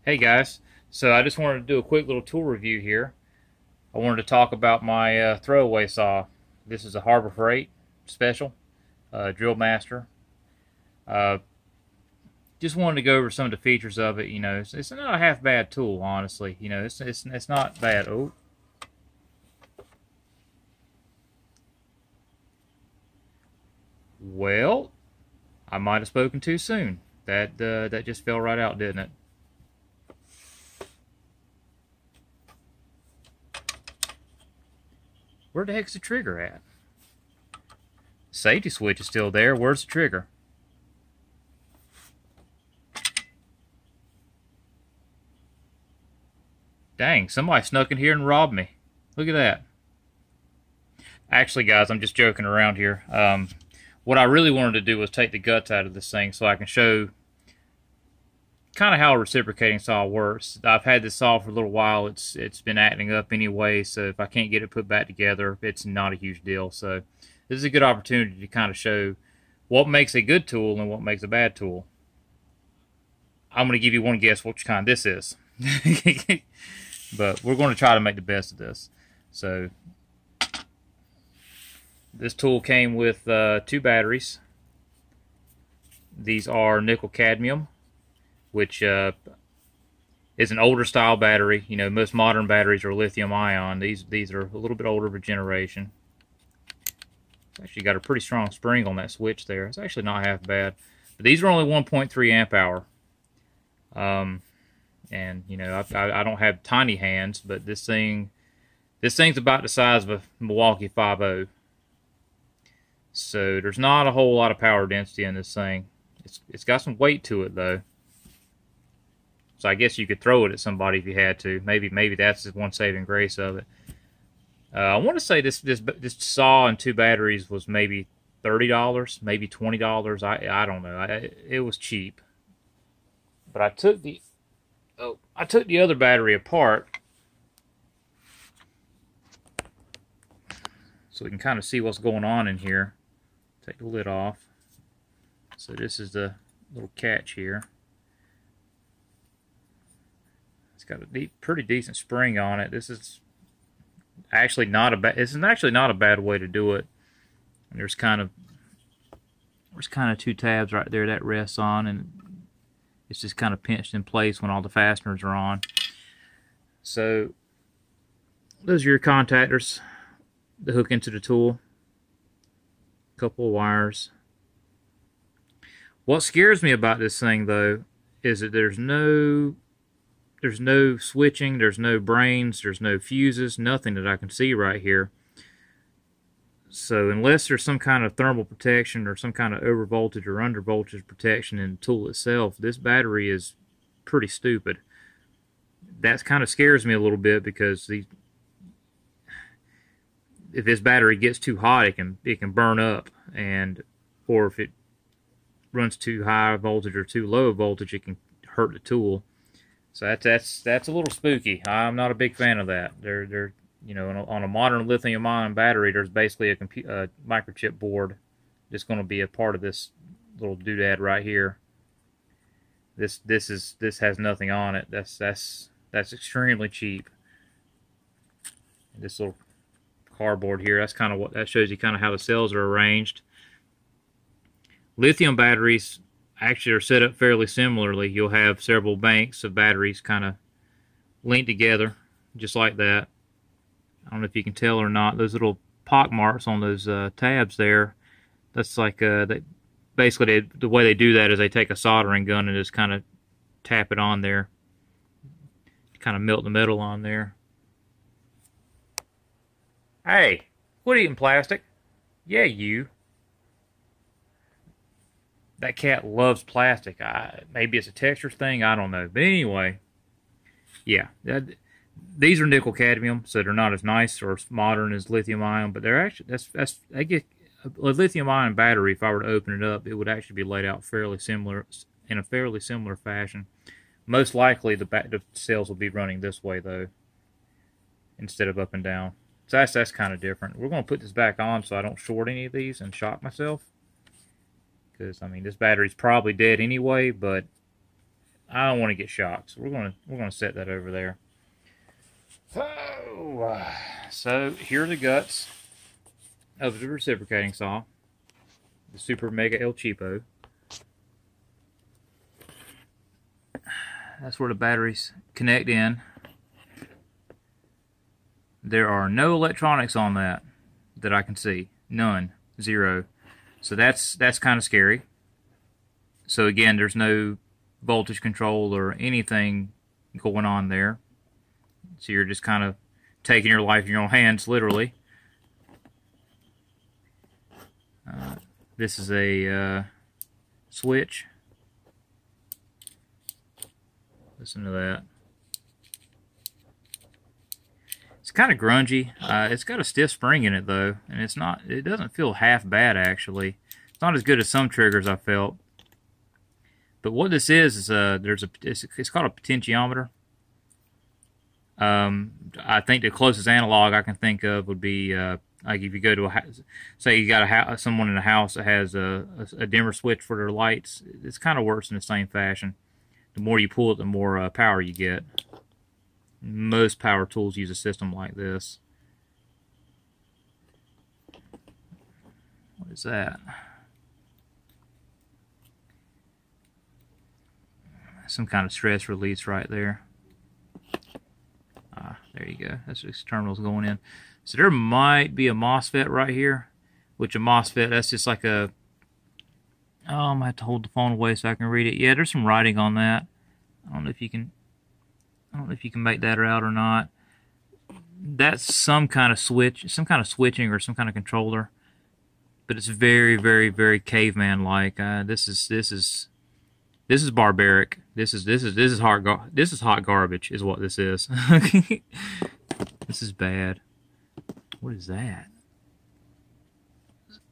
Hey guys, so I just wanted to do a quick little tool review here. I wanted to talk about my throwaway saw. This is a Harbor Freight special, Drill Master. Uh, just wanted to go over some of the features of it. It's not a half bad tool, honestly. It's not bad. Oh, well, I might have spoken too soon. That just fell right out, didn't it? Where the heck's the trigger at? Safety switch is still there. Where's the trigger? Dang, somebody snuck in here and robbed me. Look at that. Actually, guys, I'm just joking around here. What I really wanted to do was take the guts out of this thing so I can show kind of how a reciprocating saw works. I've had this saw for a little while. It's been acting up anyway, so if I can't get it put back together, it's not a huge deal. So this is a good opportunity to kind of show what makes a good tool and what makes a bad tool. I'm going to give you one guess which kind this is. But we're going to try to make the best of this. So this tool came with 2 batteries. These are nickel cadmium, which is an older style battery. Most modern batteries are lithium ion. These are a little bit older of a generation. It's actually got a pretty strong spring on that switch there. It's actually not half bad. But these are only 1.3 amp hour. And I don't have tiny hands, but this thing's about the size of a Milwaukee 5.0. So there's not a whole lot of power density in this thing. It's got some weight to it though. So I guess you could throw it at somebody if you had to. Maybe that's one saving grace of it. I want to say this saw and 2 batteries was maybe $30, maybe $20. I don't know. It was cheap. But I took the other battery apart so we can kind of see what's going on in here. Take the lid off. So this is the little catch here. It's got a pretty decent spring on it. This is actually not a bad. This is actually not a bad way to do it. And there's kind of 2 tabs right there that rests on, and it's just kind of pinched in place when all the fasteners are on. So those are your contactors that hook into the tool. A couple of wires. What scares me about this thing though is that there's no switching, there's no brains, there's no fuses, nothing that I can see right here. So unless there's some kind of thermal protection or some kind of over voltage or under voltage protection in the tool itself, this battery is pretty stupid. That kind of scares me a little bit because if this battery gets too hot, it can burn up, or if it runs too high voltage or too low voltage, it can hurt the tool. So that's a little spooky. I'm not a big fan of that. On a modern lithium-ion battery, there's basically a microchip board that's going to be a part of this little doodad right here. This has nothing on it. That's extremely cheap. This little cardboard here, that shows you kind of how the cells are arranged. Lithium batteries actually are set up fairly similarly. You'll have several banks of batteries kind of linked together, just like that. I don't know if you can tell or not. Those little pock marks on those tabs there, that's like basically the way they do that is they take a soldering gun and just kind of tap it on there, kind of melt the metal on there. Hey, quit eating plastic. Yeah, you. That cat loves plastic. Maybe it's a texture thing. I don't know. But anyway, yeah. These are nickel cadmium, so they're not as nice or as modern as lithium ion, but they're actually I get a lithium ion battery. If I were to open it up, it would actually be laid out in a fairly similar fashion. Most likely, the cells will be running this way though, instead of up and down. So that's kind of different. We're going to put this back on so I don't short any of these and shock myself. Because, I mean, this battery's probably dead anyway, but I don't want to get shocked, so we're gonna set that over there. Oh, so here are the guts of the reciprocating saw, the Super Mega El Cheapo. That's where the batteries connect in. There are no electronics on that I can see. None. Zero. So that's kind of scary. So again, there's no voltage control or anything going on there. So you're just kind of taking your life in your own hands, literally. This is a switch. Listen to that. It's kind of grungy. It's got a stiff spring in it though, and it doesn't feel half bad actually. It's not as good as some triggers I felt. But what this is it's called a potentiometer. I think the closest analog I can think of would be like if you go to say you got someone in a house that has a dimmer switch for their lights. It's kind of works in the same fashion. The more you pull it, the more power you get. Most power tools use a system like this. What is that? Some kind of stress release right there. There you go. That's just terminals going in. So there might be a MOSFET right here, which a MOSFET, that's just like a... Oh, I'm going to have to hold the phone away so I can read it. Yeah, there's some writing on that. I don't know if you can make that out or not. That's some kind of switch, some kind of switching or some kind of controller. But it's very, very, very caveman-like. This is barbaric. This is hot garbage is what this is. This is bad. What is that?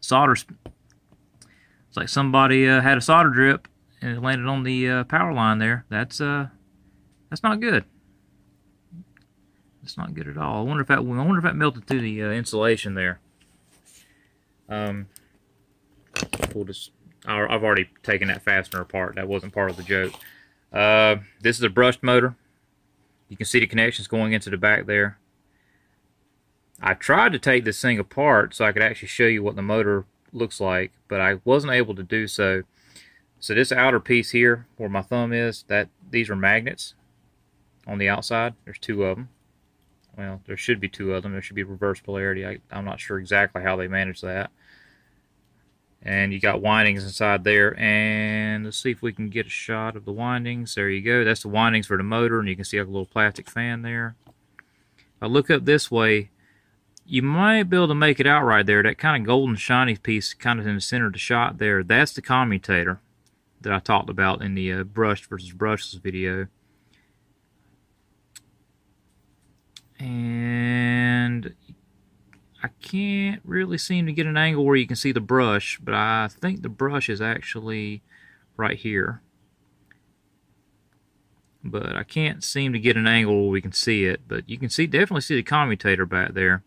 Solder. It's like somebody had a solder drip and it landed on the power line there. That's not good. It's not good at all. I wonder if that melted through the insulation there. We'll just. I've already taken that fastener apart. That wasn't part of the joke. This is a brushed motor. You can see the connections going into the back there. I tried to take this thing apart so I could actually show you what the motor looks like, but I wasn't able to do so. So this outer piece here, where my thumb is, these are magnets on the outside. There's two of them. Well, there should be two of them. There should be reverse polarity. I'm not sure exactly how they manage that. And you got windings inside there, and let's see if we can get a shot of the windings. There you go. That's the windings for the motor, and you can see a little plastic fan there. If I look up this way, you might be able to make it out right there. That kind of golden shiny piece kind of in the center of the shot there, that's the commutator that I talked about in the brushed versus brushless video. And I can't really seem to get an angle where you can see the brush, but I think the brush is actually right here. But I can't seem to get an angle where we can see it, but you can definitely see the commutator back there.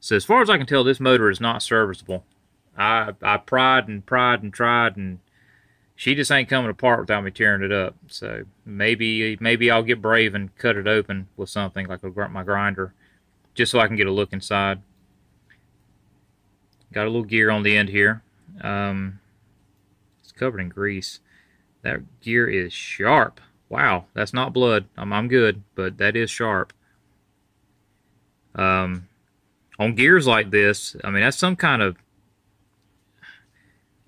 So as far as I can tell, this motor is not serviceable. I pried and tried, and she just ain't coming apart without me tearing it up. So maybe I'll get brave and cut it open with something like my grinder, just so I can get a look inside. Got a little gear on the end here. It's covered in grease. That gear is sharp. Wow, that's not blood. I'm good, but that is sharp. On gears like this, I mean, that's some kind of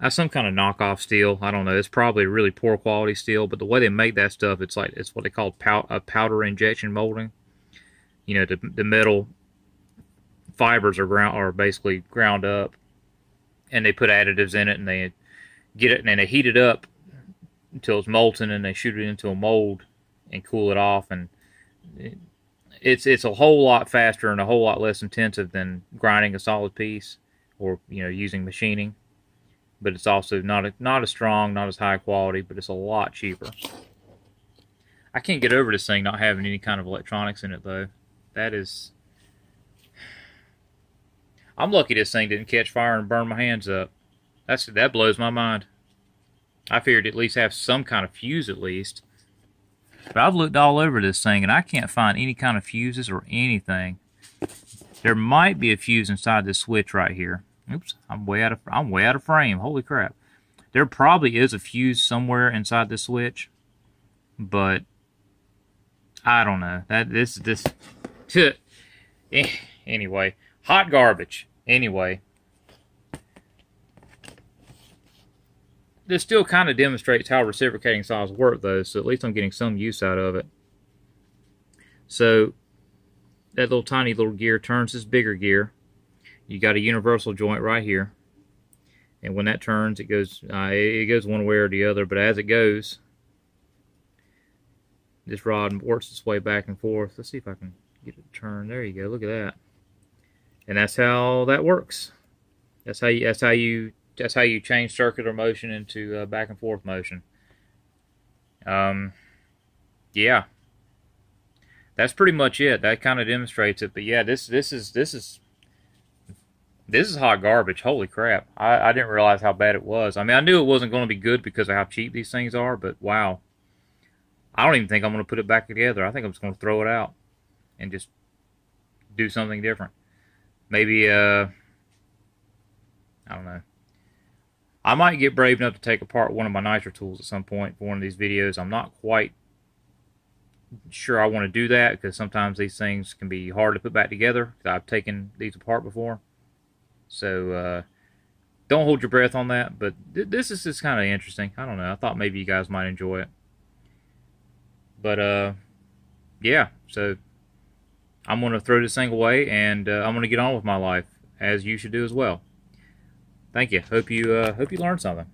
knockoff steel. I don't know. It's probably really poor quality steel, but the way they make that stuff, it's what they call powder injection molding. You know, the metal fibers are basically ground up, and they put additives in it, and they get it, and then they heat it up until it's molten, and they shoot it into a mold and cool it off, and it's a whole lot faster and a whole lot less intensive than grinding a solid piece or, you know, using machining. But it's also not as strong, not as high quality, but it's a lot cheaper. I can't get over this thing not having any kind of electronics in it though. That is, I'm lucky this thing didn't catch fire and burn my hands up. That blows my mind. I figured at least have some kind of fuse at least. But I've looked all over this thing, and I can't find any kind of fuses or anything. There might be a fuse inside this switch right here. Oops, I'm way out of frame. Holy crap. There probably is a fuse somewhere inside this switch, but I don't know. Anyway, hot garbage. Anyway, this still kind of demonstrates how reciprocating saws work, though, so at least I'm getting some use out of it. So that little tiny little gear turns this bigger gear. You got a universal joint right here, and when that turns, it goes one way or the other. But as it goes, this rod works its way back and forth. Let's see if I can get it to turn. There you go. Look at that. And that's how that works. That's how you change circular motion into back and forth motion. Yeah. That's pretty much it. That kind of demonstrates it. But yeah, this is hot garbage. Holy crap. I didn't realize how bad it was. I mean, I knew it wasn't going to be good because of how cheap these things are, but wow. I don't even think I'm going to put it back together. I think I'm just going to throw it out and just do something different. Maybe, I don't know. I might get brave enough to take apart one of my nitro tools at some point for one of these videos. I'm not quite sure I want to do that because sometimes these things can be hard to put back together. I've taken these apart before. So, don't hold your breath on that, but this is just kind of interesting. I don't know. I thought maybe you guys might enjoy it. But, yeah, so I'm going to throw this thing away, and I'm going to get on with my life, as you should do as well. Thank you. Hope you learned something.